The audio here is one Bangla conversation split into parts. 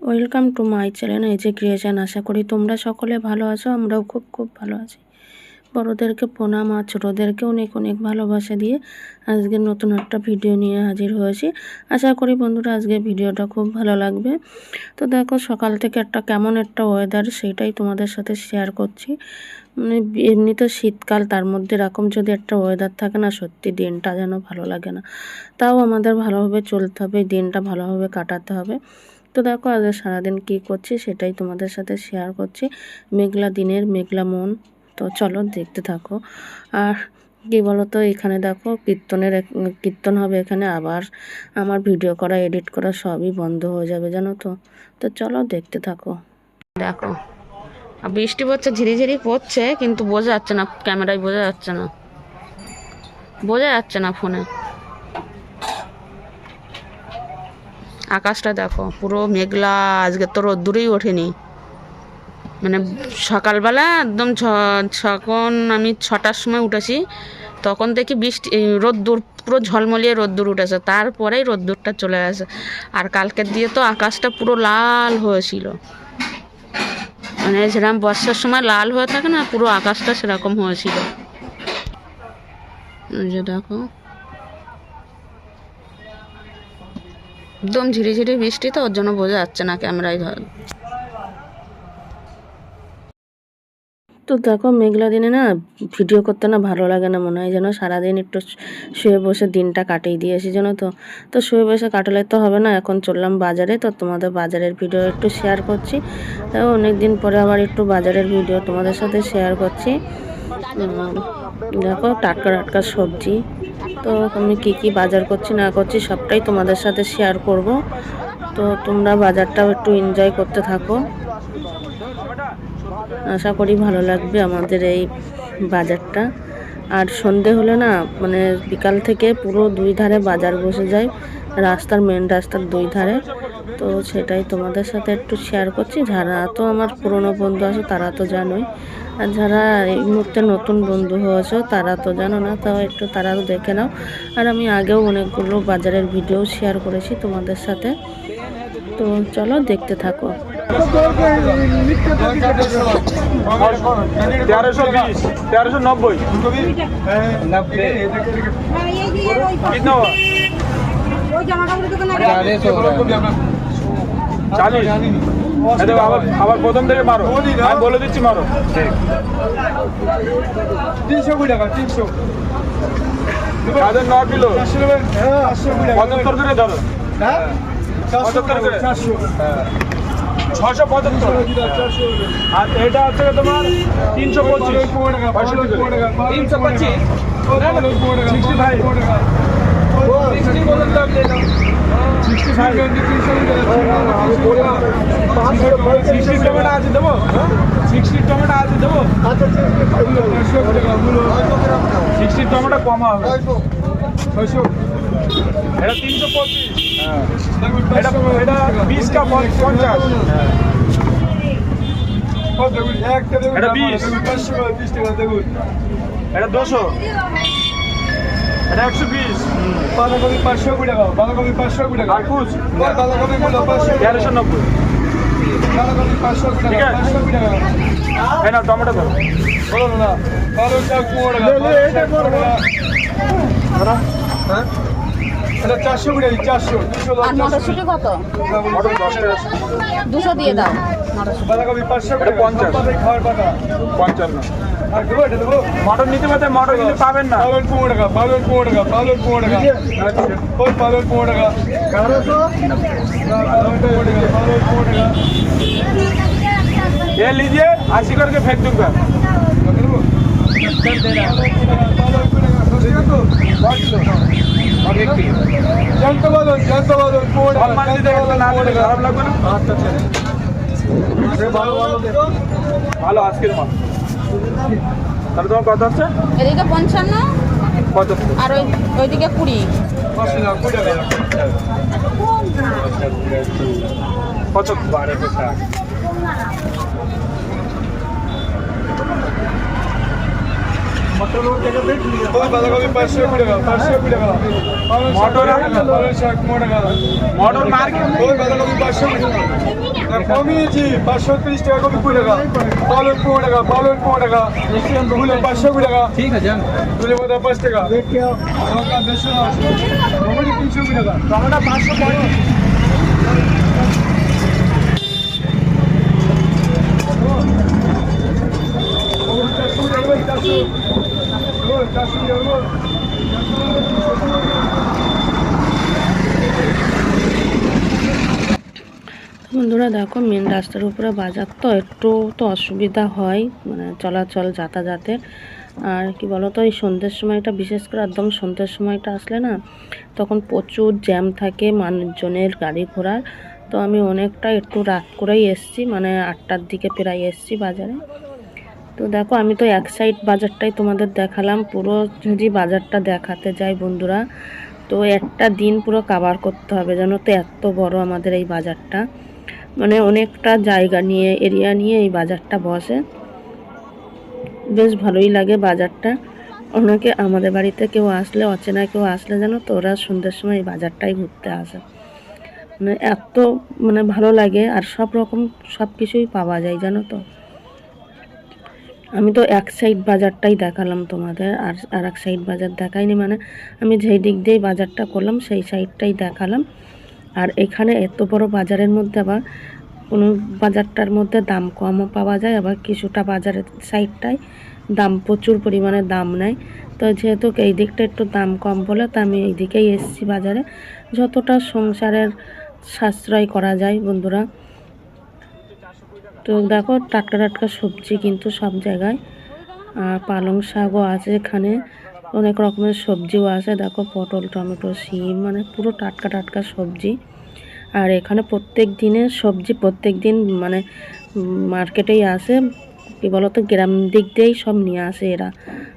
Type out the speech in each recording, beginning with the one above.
Welcome to my channel AJ creation. আশা করি তোমরা সকলে ভালো আছো, আমরাও খুব খুব ভালো আছি। বড়োদেরকে প্রণাম আর ছোটোদেরকে অনেক অনেক ভালোবাসা দিয়ে আজকে নতুন একটা ভিডিও নিয়ে হাজির হয়েছি। আশা করি বন্ধুরা আজকে ভিডিওটা খুব ভালো লাগবে। তো দেখো সকাল থেকে কেমন একটা ওয়েদার, সেটাই তোমাদের সাথে শেয়ার করছি। মানে এমনি তো শীতকাল, তার মধ্যে এরকম যদি একটা ওয়েদার থাকে না, সত্যি দিনটা যেন ভালো লাগে না। তাও আমাদের ভালোভাবে চলতে হবে, দিনটা ভালোভাবে কাটাতে হবে। তো দেখো আজ সারাদিন কী করছি সেটাই তোমাদের সাথে শেয়ার করছি। মেঘলা দিনের মেঘলা মন। তো চলো দেখতে থাকো। আর কী বলো তো, এখানে দেখো কীর্তন হবে এখানে। আবার আমার ভিডিও করা, এডিট করা সবই বন্ধ হয়ে যাবে জানো তো। তো চলো দেখতে থাকো। দেখো বৃষ্টি পড়ছে, ঝিরিঝিরি পড়ছে, কিন্তু বোঝা যাচ্ছে না, ক্যামেরায় বোঝা যাচ্ছে না ফোনে। আকাশটা দেখো পুরো মেঘলা, আজকে তো রোদ্দুরই ওঠেনি। মানে সকালবেলা একদম যখন আমি 6টার সময় উঠেছি তখন দেখি বৃষ্টি, রোদ্দুর পুরো ঝলমলিয়ে রোদ্দুর উঠেছে, তারপরেই রোদ্দুরটা চলে গেছে। আর কালকের দিয়ে তো আকাশটা পুরো লাল হয়েছিল, মানে যেরকম বর্ষার সময় লাল হয়ে থাকে না, পুরো আকাশটা সেরকম হয়েছিল। যে দেখো একদম ঝিরিঝিরি বৃষ্টি, তো ওর জন্য বোঝা যাচ্ছে না ক্যামেরায়। তো দেখো মেঘলা দিনে না ভিডিও করতে না ভালো লাগে না, মনে হয় যেন সারাদিন একটু শুয়ে বসে দিনটা কাটিয়ে দিয়েছি জানো তো। তো শুয়ে বসে কাটালে তো হবে না, এখন চললাম বাজারে। তো তোমাদের বাজারের ভিডিও একটু শেয়ার করছি। তাও অনেক দিন পরে আবার একটু বাজারের ভিডিও তোমাদের সাথে শেয়ার করছি। দেখো টাটকা টাটকা সবজি। তো আমি কি বাজার করছি না করছি সবটাই তোমাদের সাথে শেয়ার করব। তো তোমরা বাজারটাও একটু এনজয় করতে থাকো, আশা করি ভালো লাগবে আমাদের এই বাজারটা। আর সন্ধে হলে না, মানে বিকাল থেকে পুরো দুই ধারে বাজার বসে যায়, মেন রাস্তার দুই ধারে। তো সেটাই তোমাদের সাথে একটু শেয়ার করছি। যারা তো আমার পুরনো বন্ধু আছে তারা তো জানোই, আর যারা এই মুহূর্তে নতুন বন্ধু হয়েছো তারা তো জানো না, তাও একটু তারাও দেখে নাও। আর আমি আগেও অনেকগুলো বাজারের ভিডিও শেয়ার করেছি তোমাদের সাথে। তো চলো দেখতে থাকো। 1320 আবার প্রথম থেকে মারো, আমি বলে দিচ্ছি মারো। 300 টাকা, 300 9 কিলো 75 করে ধরো। 75 করে 675। আর এটা হচ্ছে তোমার 325 325 65 টমেটো আছে দেবো, 60 টমেটো আছে দেবো, 60 টমেটো কমা হবে। 600 এটা 325, এটা 20 কা 50, এটা 20, এটা 200, এটা 120, বাঁধাকপি 500 টাকা, বাঁধাকপি 500 টাকা, আর কুচ বাঁধাকপি 1390, বাঁধাকপি 500 টাকা, 500 টাকা। এই নাও টমেটো দাও, বলো না পালং শাক 15 টাকা, এটা করো না। হ্যাঁ এটা 400 টাকা, 400 200। আর মটরশুঁটি কত? মটর 10 টাকা, 200 দিয়ে দাও। বাঁধাকপি 500 টাকা, 50 খাওয়ার কথা 55। আর দেবো, এটা দেবো। মটর নিতে পারতে, মটর কিন্তু পাবেন না। পালন 15 টাকা, পালন 15 টাকা, পালন 15 টাকা, ওই পালন 15 টাকা, 1100 पालन 15 टाका। ये लीजिए, 80 करके फेंक दूंगा। ভালো আজকের মাল। তাহলে তোমার কত হচ্ছে? এদিকে 55, কত? আর ওইদিকে 20। কত? 1260। বাঁধাকপি 500 টাকা, 500 টাকা, মটর মার্কেট, বাঁধাকপি 500 টাকা। কমিয়েছি 530 টাকা কপি 20 টাকা পালক 15 টাকা পালক 15 টাকা মূলো 520 টাকা ঠিক আছে মূলো 5 টাকা লঙ্কা 150 টমেটো 320 টাকা টমেটো 550 বন্ধুরা দেখো মেন রাস্তার উপরে বাজার তো একটু তো অসুবিধা হয় মানে চলাচল যাতায়াতের। আর কি বলো তো এই সন্ধ্যের সময়টা বিশেষ করে একদম সন্ধ্যের সময়টা আসলে না তখন প্রচুর জ্যাম থাকে মানুষজনের গাড়ি ঘোড়ার। তো আমি অনেকটা একটু রাত করেই এসছি মানে 8টার দিকে প্রায় এসছি বাজারে। তো দেখো আমি তো এক সাইড বাজারটাই তোমাদের দেখালাম, পুরো যদি বাজারটা দেখাতে যাই বন্ধুরা তো একটা দিন পুরো কভার করতে হবে জানো তো, এত বড় আমাদের এই বাজারটা। মানে অনেকটা জায়গা নিয়ে এরিয়া নিয়ে এই বাজারটা বসে, বেশ ভালোই লাগে বাজারটা। অনেকে আমাদের বাড়িতে কেউ আসলে অচেনা কেউ আসলে জানো তো ওরা সন্ধ্যের সময় এই বাজারটাই ঘুরতে আসে, মানে এত মানে ভালো লাগে আর সব রকম সব কিছুই পাওয়া যায় জানো তো। আমি তো এক সাইড বাজারটাই দেখালাম তোমাদের, আর এক সাইড বাজার দেখাইনি, মানে আমি যেই দিক দিয়ে বাজারটা করলাম সেই সাইডটাই দেখালাম। আর এখানে এত বড় বাজারের মধ্যে আবার কোনো বাজারটার মধ্যে দাম কমও পাওয়া যায়, আবার কিছুটা বাজারের সাইডটায় দাম প্রচুর পরিমাণে দাম নেয়। তো যেহেতু এই দিকটা একটু দাম কম বলে তো আমি এই দিকেই এসেছি বাজারে, যতটা সংসারের সাশ্রয় করা যায় বন্ধুরা। তো দেখো টাটকা টাটকা সবজি কিন্তু সব জায়গায়, আর পালং শাকও আছে এখানে, অনেক রকমের সবজিও আছে। দেখো পটল টমেটো শিম মানে পুরো টাটকা টাটকা সবজি। আর এখানে প্রত্যেক দিনের সবজি প্রত্যেক দিন মানে মার্কেটেই আসে, কী বলো তো গ্রাম দিক দিয়েই সব নিয়ে আসে এরা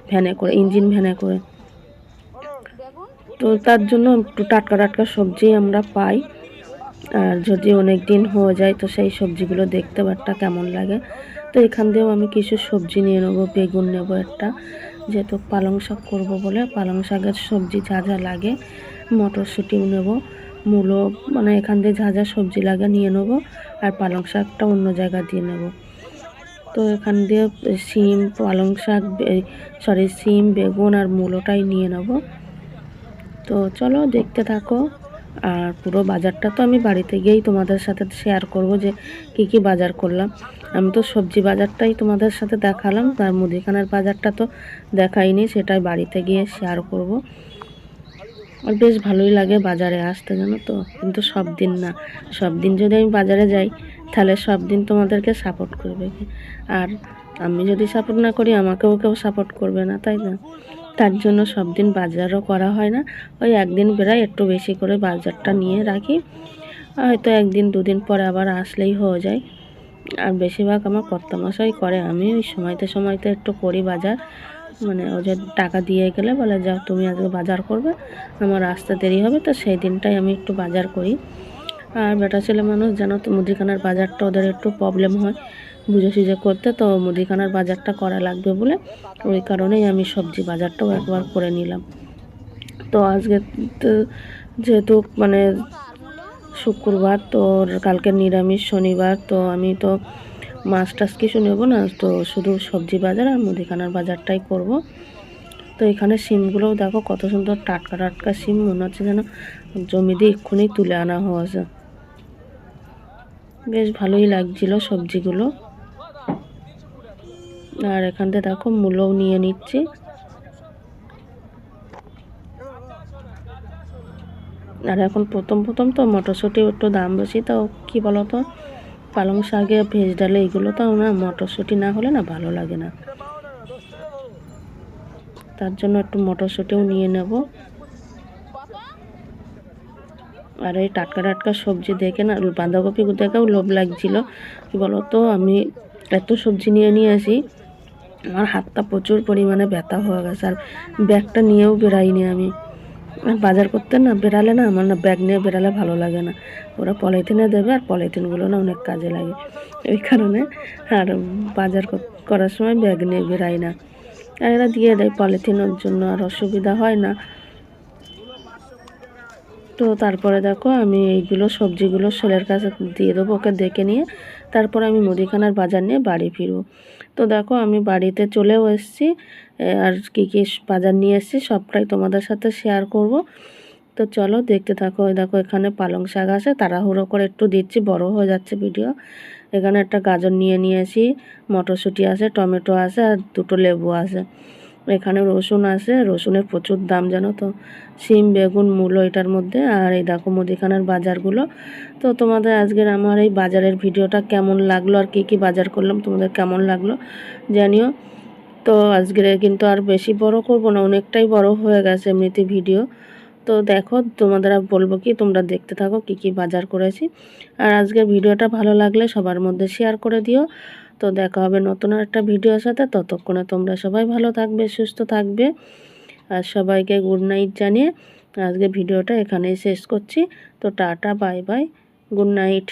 ভ্যানে করে, ইঞ্জিন ভ্যানে করে। তো তার জন্য একটু টাটকা টাটকা সবজি আমরা পাই। আর যদি অনেক দিন হয়ে যায় তো সেই সবজিগুলো দেখতে একটা কেমন লাগে। তো এখান দিয়েও আমি কিছু সবজি নিয়ে নেবো, বেগুন নেবো একটা, যেহেতু পালং শাক করবো বলে পালং শাকের সবজি যা যা লাগে, মটরশুঁটিও নেবো, মূলো মানে এখান দিয়ে যা যা সবজি লাগে নিয়ে নেবো, আর পালং শাকটা অন্য জায়গা দিয়ে নেব। তো এখান দিয়ে শিম পালং শাক শিম বেগুন আর মূলোটাই নিয়ে নেব। তো চলো দেখতে থাকো। আর পুরো বাজারটা তো আমি বাড়িতে গিয়েই তোমাদের সাথে শেয়ার করব যে কি কি বাজার করলাম। আমি তো সবজি বাজারটাই তোমাদের সাথে দেখালাম, আর মুদিখানার বাজারটা তো দেখাইনি, সেটাই বাড়িতে গিয়ে শেয়ার করব। আর বেশ ভালোই লাগে বাজারে আসতে জানো তো, কিন্তু সব দিন না, সব দিন যদি আমি বাজারে যাই তাহলে সব দিন তোমাদেরকে সাপোর্ট করবে কি, আর আমি যদি সাপোর্ট না করি আমাকেও কেউ সাপোর্ট করবে না, তাই না? তার জন্য সব দিন বাজারও করা হয় না, ওই একদিন বেড়াই একটু বেশি করে বাজারটা নিয়ে রাখি, হয়তো একদিন দুদিন পরে আবার আসলেই হয়ে যায়। আর বেশিরভাগ আমার কর্তামশাই করে, আমি ওই সময়তে একটু করি বাজার, মানে ও যে টাকা দিয়ে গেলে বলে যাও তুমি আজকে বাজার করবে, আমার আসতে দেরি হবে, তো সেই দিনটাই আমি একটু বাজার করি। আর বেটা ছেলে মানুষ জানো তো মুদিখানার বাজারটা ওদের একটু প্রবলেম হয় বুঝে সুঝে করতে, তো মুদিখানার বাজারটা করা লাগবে বলে ওই কারণেই আমি সবজি বাজারটাও একবার করে নিলাম। তো আজকে তো যেহেতু মানে শুক্রবার, তো কালকে নিরামিষ শনিবার, তো আমি তো মাছ টাছ কিছু নেবো না, তো শুধু সবজি বাজার আর মুদিখানার বাজারটাই করব। তো এখানে শিমগুলোও দেখো কত সুন্দর টাটকা টাটকা শিম, মনে হচ্ছে যেন জমি দিয়ে এক্ষুনি তুলে আনা হয়েছে, বেশ ভালোই লাগছিল সবজিগুলো। আর এখান থেকে দেখো মূলোও নিয়ে নিচ্ছি। আর এখন প্রথম তো মটরশুঁটি একটু দাম বেশি, তো কি বলো তো পালং শাকে ভেজ ডালে এগুলো তো না মটরশুঁটি না হলে না ভালো লাগে না, তার জন্য একটু মটরশুঁটিও নিয়ে নেব। আর এই টাটকা টাটকা সবজি দেখে না বাঁধাকপি দেখেও লোভ লাগছিল, কি বলো তো আমি এত সবজি নিয়ে আসি, আমার হাতটা প্রচুর পরিমাণে ব্যথা হয়ে গেছে, আর ব্যাগটা নিয়েও বেরাইনি আমি। বাজার করতে না বেরালে না আমার না ব্যাগ নিয়ে বেরালে ভালো লাগে না, ওরা পলিথিনে দেবে আর পলিথিনগুলো না অনেক কাজে লাগে, ওই কারণে আর বাজার করার সময় ব্যাগ নিয়ে বেরাই না। আর এরা দিয়ে দেয় পলিথিনের জন্য আর অসুবিধা হয় না। তো তারপরে দেখো আমি এইগুলো সবজিগুলো ছেলের কাছে দিয়ে দেবো, ওকে দেখে নিয়ে তারপরে আমি মুদিখানার বাজার নিয়ে বাড়ি ফিরবো। তো দেখো আমি বাড়িতে চলেও এসেছি, আর কী কী বাজার নিয়ে এসেছি সবটাই তোমাদের সাথে শেয়ার করব। তো চলো দেখতে থাকো। ওই দেখো এখানে পালং শাক আছে, তাড়াহুড়ো করে একটু দিচ্ছি, বড় হয়ে যাচ্ছে ভিডিও। এখানে একটা গাজর নিয়ে নিয়েছি, মটরশুঁটি আছে, টমেটো আছে আর দুটো লেবু আছে। এখানে রসুন আছে, রসুনের প্রচুর দাম জানো তো। শিম, বেগুন, মূলো এটার মধ্যে। আর এই দেখো মুদিখানার বাজারগুলো। তো তোমাদের আজকের আমার এই বাজারের ভিডিওটা কেমন লাগলো আর কি কি বাজার করলাম তোমাদের কেমন লাগলো জানিও। তো আজকের কিন্তু আর বেশি বড় করব না, অনেকটাই বড় হয়ে গেছে এমনিতে ভিডিও। তো দেখো তোমাদের আর বলবো কি, তোমরা দেখতে থাকো কি কি বাজার করেছি। আর আজকের ভিডিওটা ভালো লাগলে সবার মধ্যে শেয়ার করে দিও। তো দেখা হবে নতুন একটা ভিডিওর সাথে, ততক্ষণে তোমরা সবাই ভালো থাকবে, সুস্থ থাকবে। আর সবাইকে গুড নাইট জানিয়ে আজকে ভিডিওটা এখানেই শেষ করছি। তো tata, bye bye, good night.